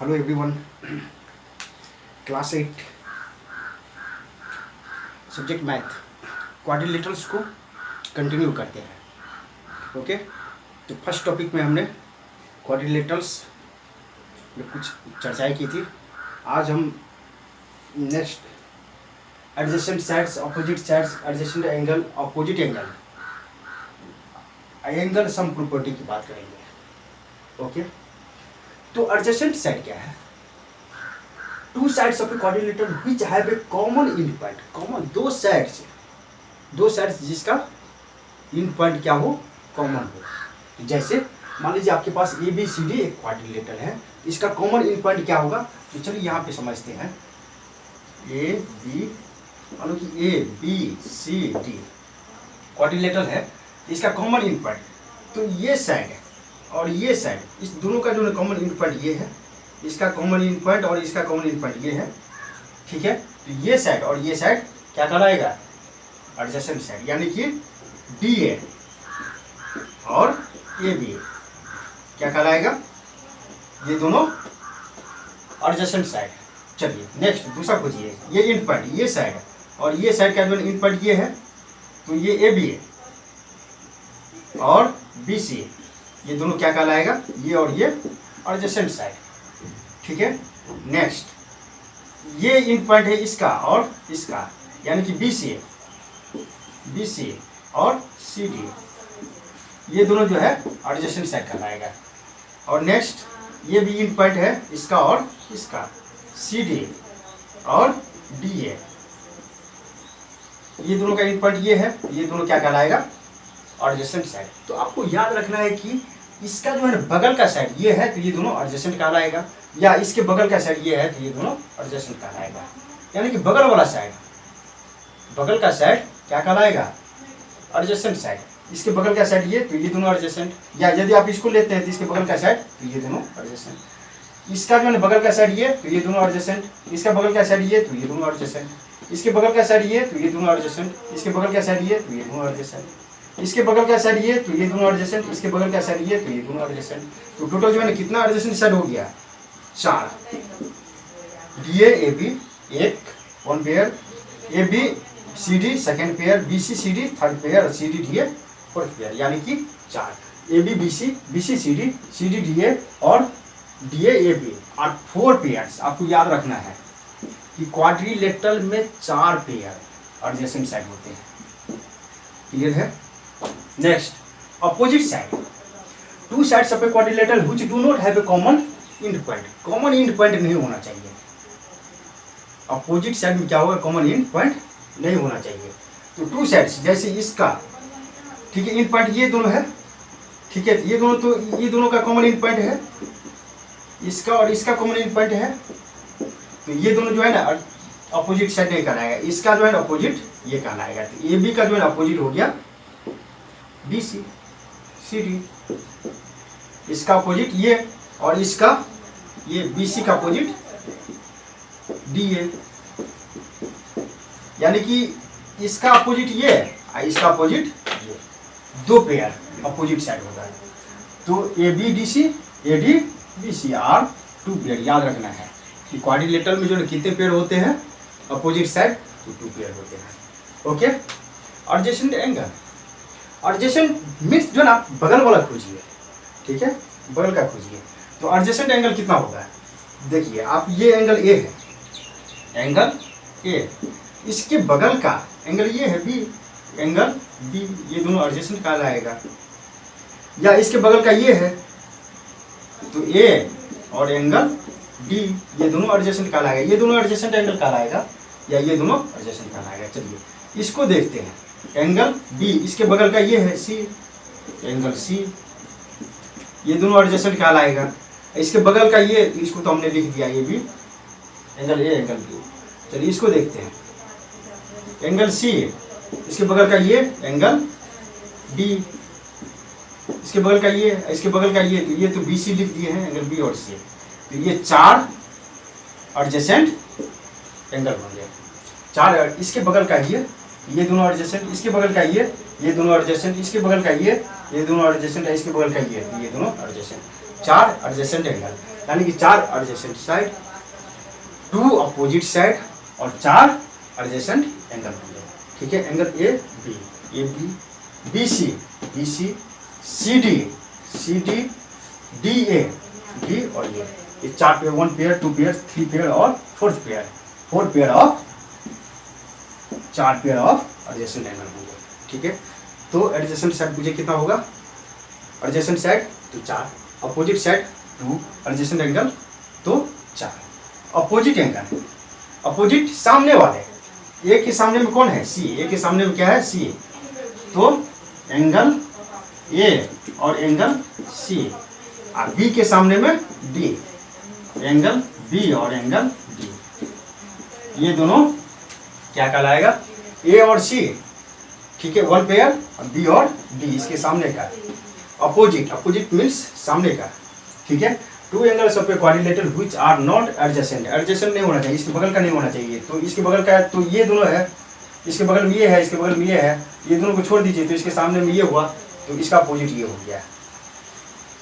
Hello everyone, class 8 subject math quadrilaterals को continue करते हैं। ओके, तो फर्स्ट टॉपिक में हमने क्वाड्रिलेटरल्स में कुछ चर्चाएं की थी। आज हम next adjacent sides, opposite sides, adjacent angle, opposite angle, angle sum property की बात करेंगे। ओके, तो एडजेसेंट साइड क्या है? Two sides of a quadrilateral which have a common and point. Common दो साइड्स जिसका एंड पॉइंट क्या हो, कॉमन हो। जैसे मान लीजिए आपके पास ए बी सी डी एक क्वाड्रिलेटरल है, इसका कॉमन एंड पॉइंट क्या होगा? तो चलिए यहाँ पे समझते हैं। ए बी, मान लो कि A B C D quadrilateral है, इसका कॉमन एंड पॉइंट तो ये साइड है और ये साइड, इस दोनों का जो कॉमन एंड पॉइंट ये है, इसका कॉमन एंड पॉइंट और इसका कॉमन एंड पॉइंट ये है। ठीक है, तो ये साइड और ये साइड क्या कहलाएगा? एडजेसेंट साइड, यानी कि डी ए और ए बी क्या कहलाएगा? ये दोनों एडजेसेंट साइड। चलिए नेक्स्ट दूसरा खोजिए। ये एंड पॉइंट ये साइड और ये साइड का जो एंड पॉइंट ये है, तो ये ए बी और बी सी, ये दोनों क्या कहलाएगा? ये और ये एडजेसेंट साइड। ठीक है, नेक्स्ट ये एंड पॉइंट है इसका और इसका, यानी कि बी सी और सी डी, ये दोनों जो है एडजेसेंट साइड कहलाएगा। और नेक्स्ट ये भी एंड पॉइंट है इसका और इसका, सी डी और डी ए, ये दोनों का एंड पॉइंट ये है, ये दोनों क्या कहलाएगा? Adjacent side. तो आपको याद रखना है कि इसका जो है बगल का साइड ये है, तो ये दोनों एडजेसेंट कहलाएगा, या इसके बगल का साइड ये है, तो ये दोनों एडजेसेंट कहलाएगा। यानी कि बगल वाला साइड, बगल का साइड क्या कहलाएगा? Adjacent side. इसके बगल का साइड ये, तो ये दोनों एडजेसेंट। या यदि आप इसको लेते हैं तो इसके बगल का साइड, तो ये दोनों एडजेसेंट। इसका जो है बगल का साइड ये, तो ये दोनों एडजेसेंट। इसका बगल का साइड ये, तो ये दोनों एडजेसेंट। इसके बगल का साइड ये, तो ये दोनों एडजेसेंट। इसके बगल का साइड ये, तो ये दोनों एडजेसेंट। इसके बगल का साइड ये, तो ये दोनों एडजेसेंट। इसके बगल का साइड ये, तो ये दोनों एडजेसेंट। तो टोटल जो है कितना एडजेसेंट साइड हो गया? 4। डी ए बी एक one pair, A B C D second pair, B C C D third pair और C D D A fourth pair, यानी कि 4। A B B C C D D A और D A B और 4 pairs. आपको याद रखना है कि क्वाड्रिलेटरल में 4 पेयर एडजेसेंट साइड होते हैं। क्लियर है? Next opposite side. Two sides of a quadrilateral which do not have a common and point. Common and point नहीं होना चाहिए। अपोजिट साइड में क्या होगा? कॉमन एंड पॉइंट नहीं होना चाहिए। तो टू साइड्स जैसे इसका, ठीक है, एंड पॉइंट ये दोनों है, ठीक है, ये दोनों, तो ये दोनों का कॉमन एंड पॉइंट है, इसका और इसका कॉमन एंड पॉइंट है, तो ये दोनों जो है ना अपोजिट साइड नहीं कहलाएगा। इसका जो है अपोजिट ये कहलाएगा। तो ए बी का जो है अपोजिट हो गया बी सी सी डी, इसका अपोजिट ये और इसका ये बी सी का अपोजिट डी ए, यानी कि इसका अपोजिट ये और इसका अपोजिट ये, 2 पेयर अपोजिट साइड होगा। तो A B D C, A D B C are 2 pair. याद रखना है कि क्वाड्रिलेटरल में जो कितने पेयर होते हैं अपोजिट साइड? तो 2 पेयर होते हैं। Okay, adjacent angle. Adjacent means जो ना बगल वाला खोजिए, ठीक है, बगल का खोजिए। तो एडजेसेंट एंगल कितना होगा? देखिए आप, ये एंगल ए है, एंगल ए, इसके बगल का एंगल ये है बी, एंगल बी, ये दोनों एडजेसेंट कहलाएगा। या इसके बगल का ये है, तो ए और एंगल डी, ये दोनों एडजेसेंट कहलाएगा। ये दोनों एडजेसेंट एंगल कहलाएगा, या ये दोनों एडजेसेंट कहलाएगा। चलिए इसको देखते हैं। एंगल बी, इसके बगल का ये है सी, एंगल सी, ये दोनों एडजेसेंट कहलाएगा। इसके बगल का ये, इसको तो हमने लिख दिया, ये भी एंगल ए एंगल बी। चलिए इसको देखते हैं। एंगल सी, इसके बगल का ये एंगल डी, इसके बगल का ये, इसके बगल का ये तो बी सी लिख दिए हैं, एंगल बी और सी। तो ये 4 एडजेसेंट एंगल बन गए। 4, इसके बगल का ये दोनों एडजेसेंट, इसके बगल का ये दोनों एडजेसेंट, इसके बगल का ये दोनों एडजेसेंट है, इसके बगल का ये दोनों एडजेसेंट। 4 adjacent angle. यानी कि 4 एडजेसेंट साइड, 2 अपोजिट साइड और 4 एडजेसेंट एंगल होंगे। ठीक है, angle A B, B C, C D, D A, D और ये 4 पेयर, 1 पेयर, 2 पेयर, 3 पेयर और 4 pair, 4 pair of 4 pair of adjacent angle होंगे। ठीक है, तो एडजेसेंट साइड मुझे कितना होगा, एडजेसेंट साइड तो 4, अपोजिट साइड 2, एडजेसेंट एंगल तो 4। अपोजिट एंगल, अपोजिट सामने वाले, ए के सामने में कौन है, सी, ए के सामने में क्या है, सी, तो एंगल ए और एंगल सी, और बी के सामने में डी, एंगल बी और एंगल डी, ये दोनों क्या कहलाएगा, ए और सी। ठीक है, 1 पेयर, बी और डी इसके सामने का, अपोजिट, अपोजिट मीन्स सामने का। ठीक है, 2 angles of a quadrilateral which are not adjacent, adjacent नहीं होना चाहिए, इसके बगल का नहीं होना चाहिए, तो इसके बगल का है तो ये दोनों है, इसके बगल में ये है, इसके बगल में ये है, ये दोनों को छोड़ दीजिए तो इसके सामने में ये हुआ, तो इसका अपोजिट ये हो गया।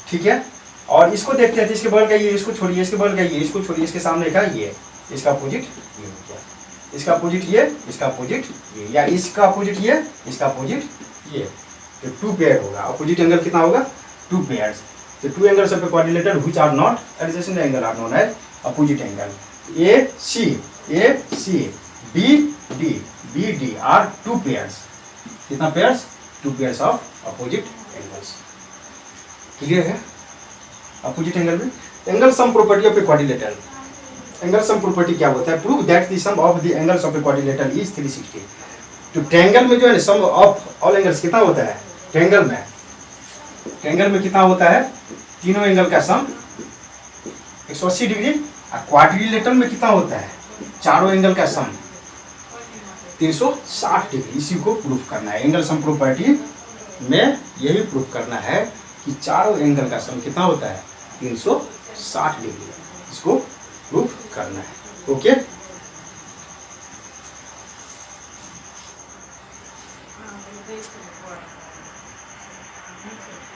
ठीक है, और इसको देखते हैं तो इसके बगल का ये, इसको छोड़िए, इसके बगल का ये, इसको छोड़िए, इसके सामने का ये, इसका अपोजिट ये हो गया, इसका अपोजिट ये, इसका अपोजिट ये, या इसका अपोजिट ये, इसका अपोजिट ये, तो 2 पेयर होगा। अपोजिट एंगल कितना होगा, 2 पेयर्स। तो 2 angles of a quadrilateral which are not adjacent angle are known as opposite angle. A C, B D are 2 pairs, कितना pairs, 2 pairs of opposite angles. Clear है, opposite angle में angle sum property of a quadrilateral, angle sum property क्या होता है, prove that the sum of the angles of a quadrilateral is 360। तो triangle में जो है सम ऑफ ऑल एंगल्स कितना होता है, ट्रायंगल में कितना होता है, तीनों एंगल का सम 180 डिग्री, और क्वाड्रिलेटरल में कितना होता है, चारों एंगल का सम 360 डिग्री। इसी को प्रूफ करना है, एंगल सम प्रॉपर्टी में यही प्रूफ करना है कि चारों एंगल का सम कितना होता है, 360 डिग्री, इसको प्रूफ करना है। ओके।